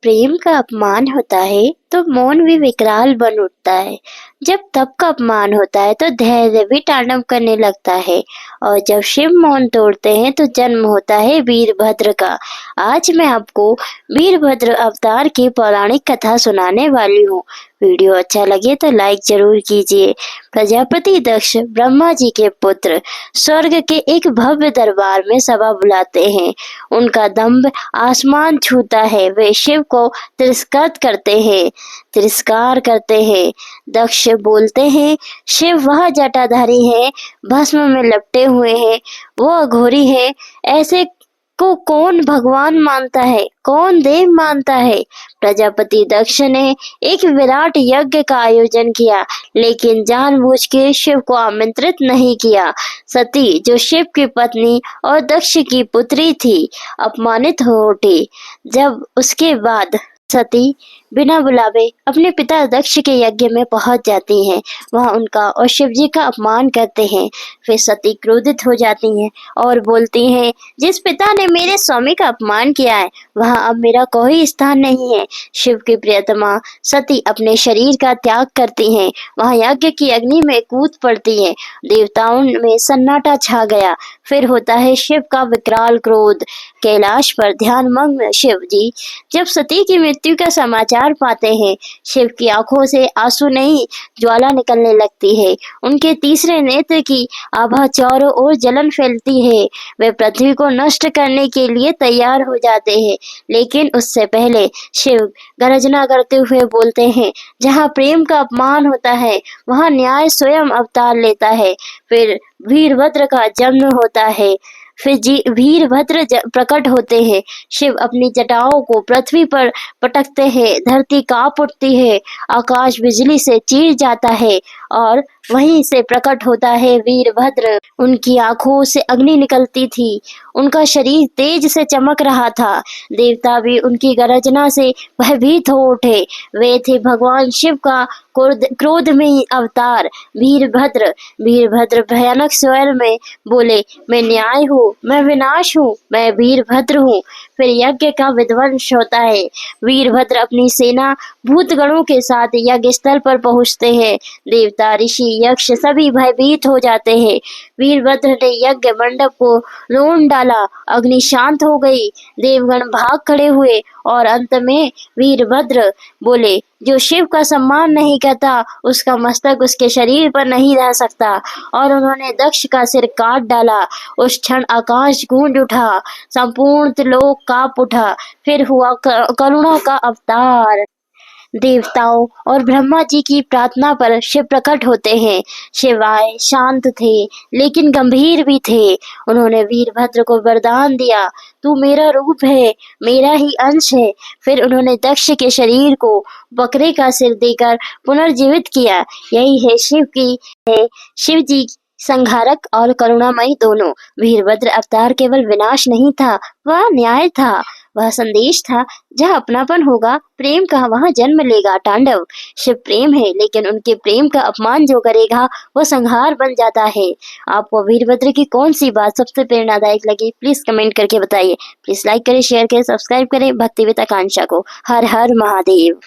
प्रेम का अपमान होता है तो मौन भी विकराल बन उठता है। जब तप का अपमान होता है तो धैर्य भी तांडव करने लगता है और जब शिव मौन तोड़ते हैं तो जन्म होता है वीरभद्र का। आज मैं आपको वीरभद्र अवतार की पौराणिक कथा सुनाने वाली हूँ। वीडियो अच्छा लगे तो लाइक जरूर कीजिए। प्रजापति दक्ष ब्रह्मा जी के पुत्र स्वर्ग के एक भव्य दरबार में सभा बुलाते हैं। उनका दंभ आसमान छूता है। वे शिव को तिरस्कार करते हैं। दक्ष बोलते हैं, शिव वह जटाधारी है, भस्म में लपटे हुए हैं, वो अघोरी है। ऐसे को कौन भगवान मानता है, कौन देव मानता है। प्रजापति दक्ष ने एक विराट यज्ञ का आयोजन किया, लेकिन जानबूझ के शिव को आमंत्रित नहीं किया। सती, जो शिव की पत्नी और दक्ष की पुत्री थी, अपमानित हो उठी। जब उसके बाद सती बिना बुलावे अपने पिता दक्ष के यज्ञ में पहुंच जाती हैं। वह उनका और शिव जी का अपमान करते हैं। फिर सती क्रोधित हो जाती हैं और बोलती हैं, जिस पिता ने मेरे स्वामी का अपमान किया है वहाँ अब मेरा कोई स्थान नहीं है। शिव की प्रियतमा सती अपने शरीर का त्याग करती हैं। वह यज्ञ की अग्नि में कूद पड़ती है। देवताओं में सन्नाटा छा गया। फिर होता है शिव का विकराल क्रोध। कैलाश पर ध्यानमग्न शिव जी जब सती की मृत्यु का समाचार पाते हैं, शिव की आंखों से आंसू नहीं, ज्वाला निकलने लगती है। उनके तीसरे नेत्र की आभा चारों ओर जलन फैलती है। वे पृथ्वी को नष्ट करने के लिए तैयार हो जाते हैं, लेकिन उससे पहले शिव गर्जना करते हुए बोलते हैं, जहाँ प्रेम का अपमान होता है वहाँ न्याय स्वयं अवतार लेता है। फिर वीरभद्र का जन्म होता है। वीरभद्र प्रकट होते हैं। शिव अपनी जटाओं को पृथ्वी पर पटकते हैं। धरती कांप उठती है। आकाश बिजली से चीर जाता है और वहीं से प्रकट होता है वीरभद्र। उनकी आंखों से अग्नि निकलती थी। उनका शरीर तेज से चमक रहा था। देवता भी उनकी गर्जना से भयभीत हो उठे। वे थे भगवान शिव का क्रोध में अवतार वीरभद्र। वीरभद्र भयानक स्वर में बोले, मैं न्याय हूँ, मैं विनाश हूँ, मैं वीरभद्र हूँ। फिर यज्ञ का विध्वंस होता है। वीरभद्र अपनी सेना भूतगणों के साथ यज्ञ स्थल पर पहुँचते हैं। देवता, ऋषि, यक्ष सभी भयभीत हो जाते हैं। वीरभद्र ने यज्ञ मंडप को रोन डाला। अग्नि शांत हो गई। देवगण भाग खड़े हुए और अंत में वीरभद्र बोले, जो शिव का सम्मान नहीं करता उसका मस्तक उसके शरीर पर नहीं रह सकता। और उन्होंने दक्ष का सिर काट डाला। उस क्षण आकाश गूंज उठा, संपूर्ण त्रिलोक कांप उठा। फिर हुआ करुणा का अवतार। देवताओं और ब्रह्मा जी की प्रार्थना पर शिव प्रकट होते हैं। शिव आए, शांत थे लेकिन गंभीर भी थे। उन्होंने वीरभद्र को वरदान दिया, तू मेरा रूप है, मेरा ही अंश है। फिर उन्होंने दक्ष के शरीर को बकरे का सिर देकर पुनर्जीवित किया। यही है शिव जी संहारक और करुणामयी दोनों। वीरभद्र अवतार केवल विनाश नहीं था, वह न्याय था। वह संदेश था, जहाँ अपनापन होगा, प्रेम का वहाँ जन्म लेगा तांडव। शिव प्रेम है, लेकिन उनके प्रेम का अपमान जो करेगा वो संहार बन जाता है। आपको वीरभद्र की कौन सी बात सबसे प्रेरणादायक लगी, प्लीज कमेंट करके बताइए। प्लीज लाइक करें, शेयर करें, सब्सक्राइब करें भक्तिवेद आकांक्षा को। हर हर महादेव।